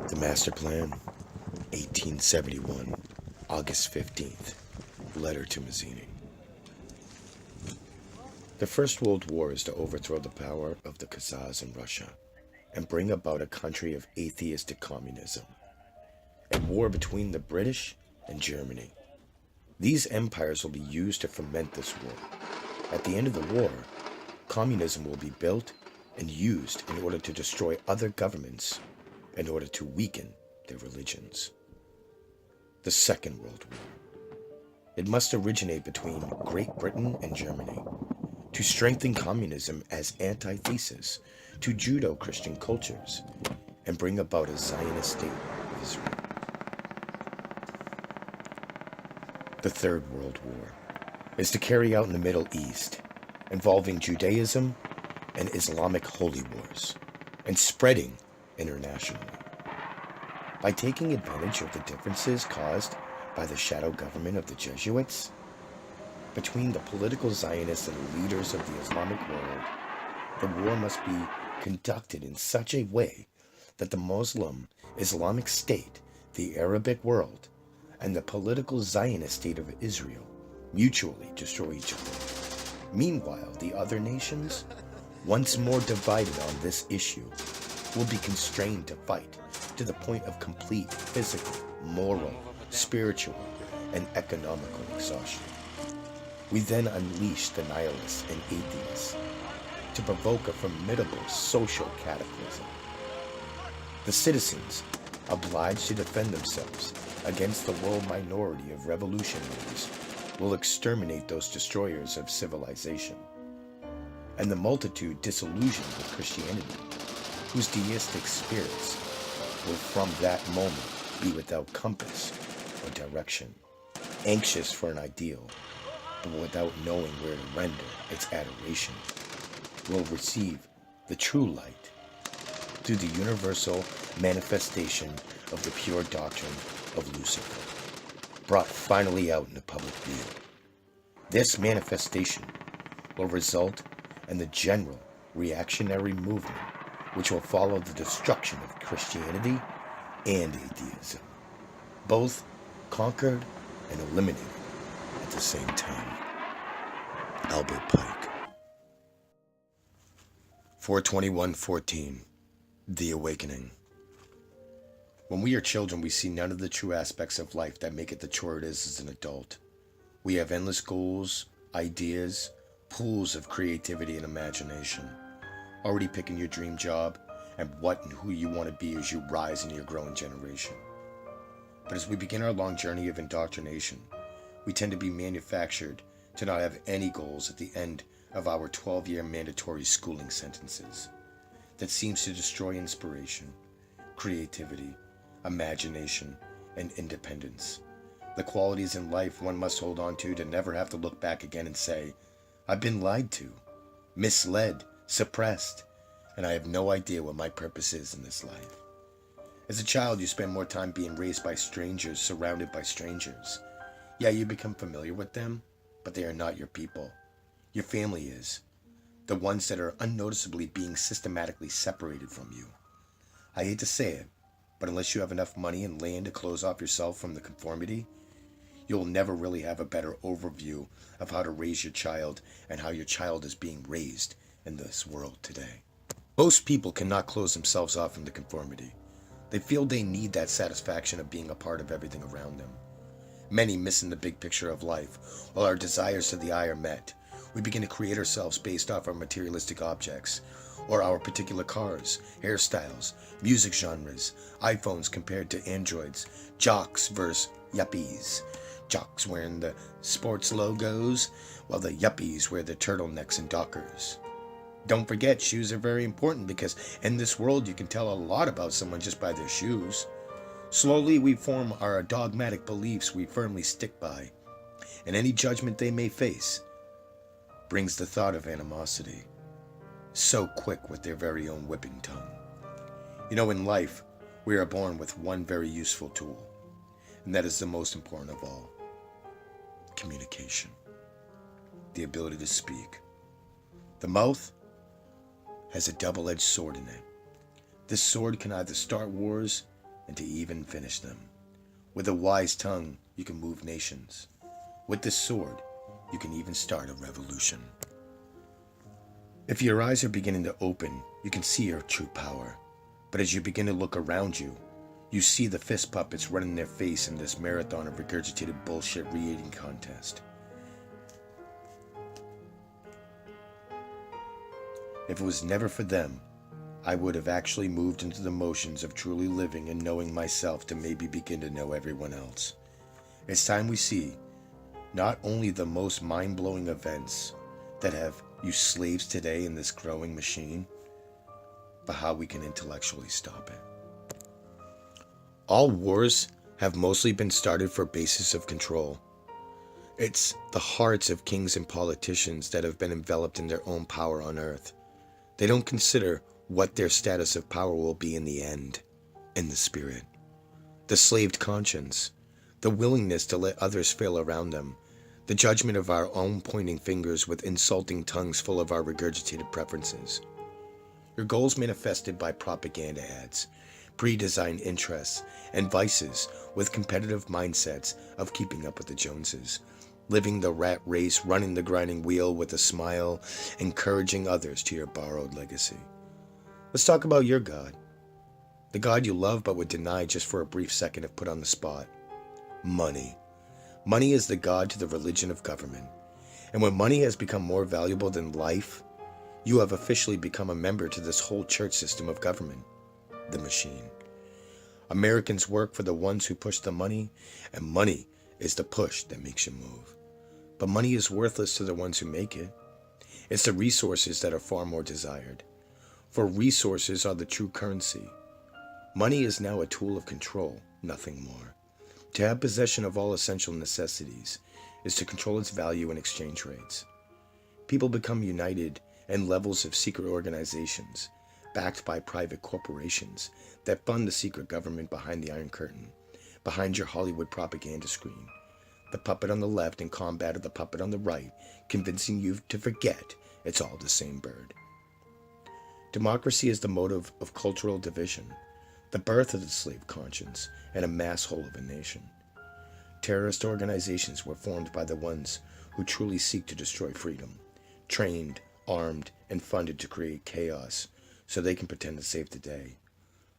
The Master Plan, 1871, August 15th. Letter to Mazzini. The First World War is to overthrow the power of the Khazars in Russia and bring about a country of atheistic communism, and war between the British and Germany. These empires will be used to foment this war. At the end of the war, communism will be built and used in order to destroy other governments in order to weaken their religions. The Second World War. It must originate between Great Britain and Germany to strengthen communism as antithesis to Judeo-Christian cultures and bring about a Zionist state of Israel. The Third World War is to carry out in the Middle East, involving Judaism and Islamic holy wars, and spreading internationally. By taking advantage of the differences caused by the shadow government of the Jesuits, between the political Zionists and the leaders of the Islamic world, the war must be conducted in such a way that the Muslim Islamic state, the Arabic world, and the political Zionist state of Israel mutually destroy each other. Meanwhile, the other nations, once more divided on this issue, will be constrained to fight to the point of complete physical, moral, spiritual, and economical exhaustion. We then unleash the nihilists and atheists to provoke a formidable social cataclysm. The citizens, obliged to defend themselves against the world minority of revolutionaries, will exterminate those destroyers of civilization. And the multitude disillusioned with Christianity, whose deistic spirits will from that moment be without compass or direction, anxious for an ideal, but without knowing where to render its adoration, will receive the true light through the universal manifestation of the pure doctrine of Lucifer, brought finally out in the public view. This manifestation will result in the general reactionary movement which will follow the destruction of Christianity and atheism, both conquered and eliminated at the same time. Albert Pike. 421:14. The Awakening. When we are children, we see none of the true aspects of life that make it the chore it is as an adult. We have endless goals, ideas, pools of creativity and imagination, already picking your dream job and what and who you want to be as you rise in your growing generation. But as we begin our long journey of indoctrination, we tend to be manufactured to not have any goals at the end of our 12-year mandatory schooling sentences. That seems to destroy inspiration, creativity, imagination, and independence. The qualities in life one must hold on to never have to look back again and say, I've been lied to, misled, suppressed, and I have no idea what my purpose is in this life. As a child, you spend more time being raised by strangers, surrounded by strangers. Yeah, you become familiar with them, but they are not your people. Your family is. The ones that are unnoticeably being systematically separated from you. I hate to say it, but unless you have enough money and land to close off yourself from the conformity, you'll never really have a better overview of how to raise your child and how your child is being raised in this world today. Most people cannot close themselves off from the conformity. They feel they need that satisfaction of being a part of everything around them. Many missing the big picture of life. While our desires to the eye are met, we begin to create ourselves based off our materialistic objects, or our particular cars, hairstyles, music genres, iPhones compared to Androids, jocks versus yuppies. Jocks wearing the sports logos, while the yuppies wear the turtlenecks and dockers. Don't forget, shoes are very important because in this world you can tell a lot about someone just by their shoes. Slowly we form our dogmatic beliefs we firmly stick by, and any judgment they may face brings the thought of animosity, so quick with their very own whipping tongue. You know, in life, we are born with one very useful tool, and that is the most important of all: communication. The ability to speak. The mouth has a double-edged sword in it. This sword can either start wars and to even finish them. With a wise tongue, you can move nations. With this sword, you can even start a revolution. If your eyes are beginning to open, you can see your true power. But as you begin to look around you, you see the fist puppets running their face in this marathon of regurgitated bullshit re-eating contest. If it was never for them, I would have actually moved into the motions of truly living and knowing myself to maybe begin to know everyone else. It's time we see not only the most mind-blowing events that have you slaves today in this growing machine, but how we can intellectually stop it. All wars have mostly been started for basis of control. It's the hearts of kings and politicians that have been enveloped in their own power on earth. They don't consider what their status of power will be in the end, in the spirit. The slaved conscience, the willingness to let others fail around them, the judgment of our own pointing fingers with insulting tongues full of our regurgitated preferences. Your goals manifested by propaganda ads, pre-designed interests, and vices with competitive mindsets of keeping up with the Joneses, living the rat race, running the grinding wheel with a smile, encouraging others to your borrowed legacy. Let's talk about your God. The God you love but would deny just for a brief second if put on the spot. Money. Money is the God to the religion of government. And when money has become more valuable than life, you have officially become a member to this whole church system of government, the machine. Americans work for the ones who push the money, and money is the push that makes you move. But money is worthless to the ones who make it. It's the resources that are far more desired. For resources are the true currency. Money is now a tool of control, nothing more. To have possession of all essential necessities is to control its value and exchange rates. People become united in levels of secret organizations, backed by private corporations that fund the secret government behind the Iron Curtain, behind your Hollywood propaganda screen. The puppet on the left in combat of the puppet on the right, convincing you to forget it's all the same bird. Democracy is the motive of cultural division, the birth of the slave conscience, and a mass whole of a nation. Terrorist organizations were formed by the ones who truly seek to destroy freedom, trained, armed, and funded to create chaos so they can pretend to save the day.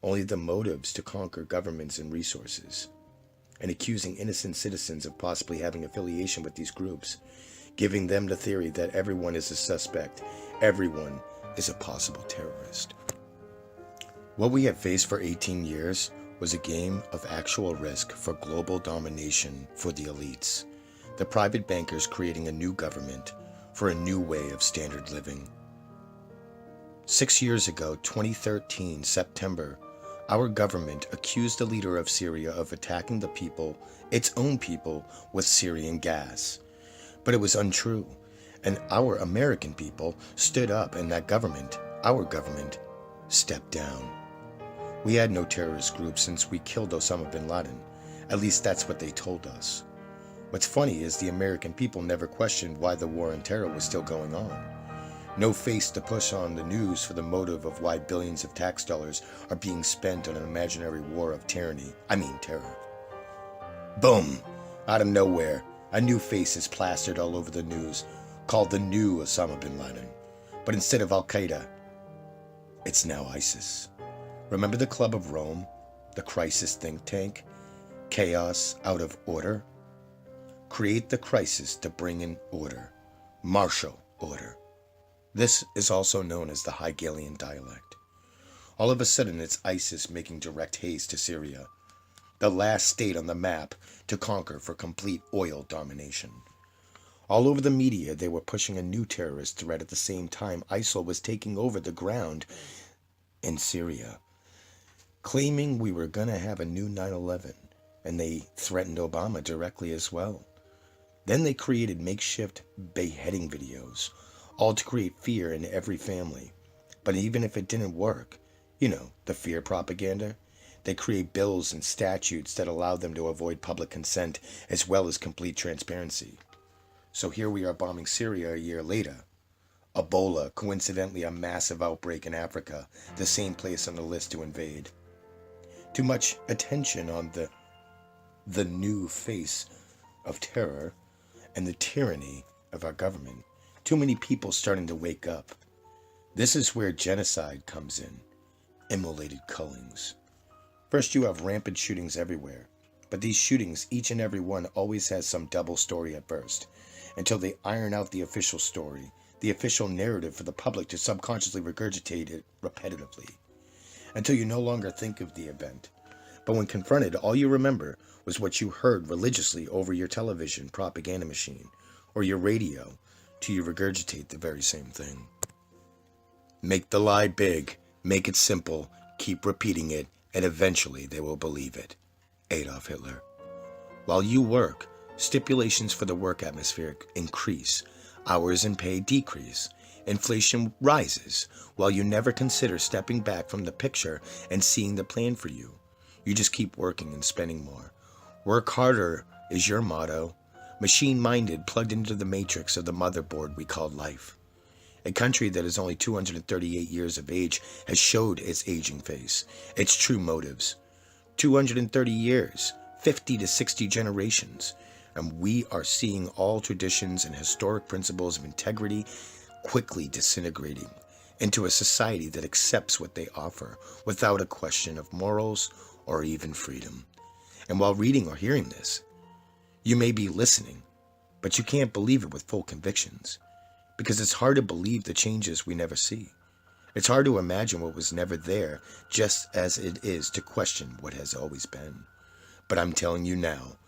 Only the motives to conquer governments and resources, and accusing innocent citizens of possibly having affiliation with these groups, giving them the theory that everyone is a suspect, everyone is a possible terrorist. What we have faced for 18 years was a game of actual risk for global domination for the elites, the private bankers creating a new government for a new way of standard living. 6 years ago, 2013, September, our government accused the leader of Syria of attacking the people, its own people, with Syrian gas. But it was untrue, and our American people stood up and that government, our government, stepped down. We had no terrorist group since we killed Osama bin Laden. At least that's what they told us. What's funny is the American people never questioned why the war on terror was still going on. No face to push on the news for the motive of why billions of tax dollars are being spent on an imaginary war of terror. Boom! Out of nowhere, a new face is plastered all over the news, called the new Osama bin Laden. But instead of Al-Qaeda, it's now ISIS. Remember the Club of Rome, the crisis think tank? Chaos out of order? Create the crisis to bring in order. Martial order. This is also known as the Hegelian dialect. All of a sudden, it's ISIS making direct haste to Syria, the last state on the map to conquer for complete oil domination. All over the media, they were pushing a new terrorist threat at the same time ISIL was taking over the ground in Syria, claiming we were going to have a new 9/11, and they threatened Obama directly as well. Then they created makeshift beheading videos, all to create fear in every family. But even if it didn't work, the fear propaganda, they create bills and statutes that allow them to avoid public consent as well as complete transparency. So here we are bombing Syria a year later. Ebola, coincidentally a massive outbreak in Africa, the same place on the list to invade. Too much attention on the new face of terror and the tyranny of our government. Too many people starting to wake up. This is where genocide comes in. Immolated cullings. First, you have rampant shootings everywhere. But these shootings, each and every one, always has some double story at first, until they iron out the official story, the official narrative for the public to subconsciously regurgitate it repetitively, until you no longer think of the event. But when confronted, all you remember was what you heard religiously over your television propaganda machine or your radio, till you regurgitate the very same thing. Make the lie big, make it simple, keep repeating it, and eventually they will believe it. Adolf Hitler. While you work, stipulations for the work atmosphere increase, hours and pay decrease, inflation rises, while you never consider stepping back from the picture and seeing the plan for you. You just keep working and spending more. Work harder is your motto, machine-minded, plugged into the matrix of the motherboard we call life. A country that is only 238 years of age has showed its aging face, its true motives. 230 years, 50 to 60 generations, and we are seeing all traditions and historic principles of integrity quickly disintegrating into a society that accepts what they offer without a question of morals or even freedom. And while reading or hearing this, you may be listening, but you can't believe it with full convictions, because it's hard to believe the changes we never see. It's hard to imagine what was never there, just as it is to question what has always been. But I'm telling you now,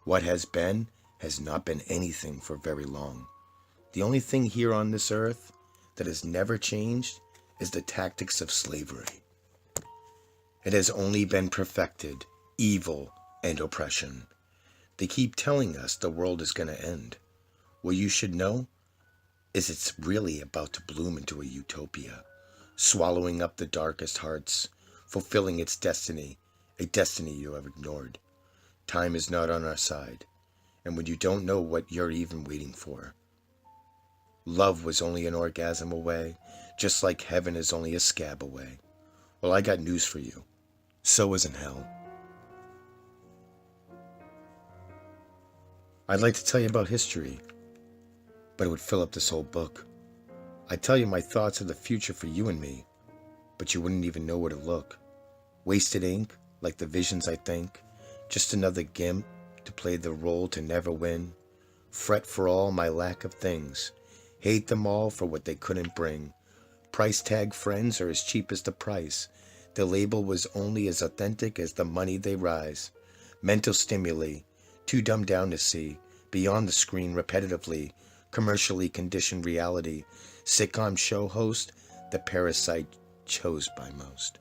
what has been has not been anything for very long. The only thing here on this earth that has never changed is the tactics of slavery. It has only been perfected, evil and oppression. They keep telling us the world is going to end. What you should know is it's really about to bloom into a utopia, swallowing up the darkest hearts, fulfilling its destiny, a destiny you have ignored. Time is not on our side, and when you don't know what you're even waiting for. Love was only an orgasm away, just like heaven is only a scab away. Well, I got news for you. So isn't hell. I'd like to tell you about history, but it would fill up this whole book. I'd tell you my thoughts of the future for you and me, but you wouldn't even know where to look. Wasted ink, like the visions I think, just another gimp to play the role to never win. Fret for all my lack of things, hate them all for what they couldn't bring. Price tag friends are as cheap as the price. The label was only as authentic as the money they rise. Mental stimuli, too dumbed down to see, beyond the screen repetitively, commercially conditioned reality, sitcom show host, the parasite chose by most.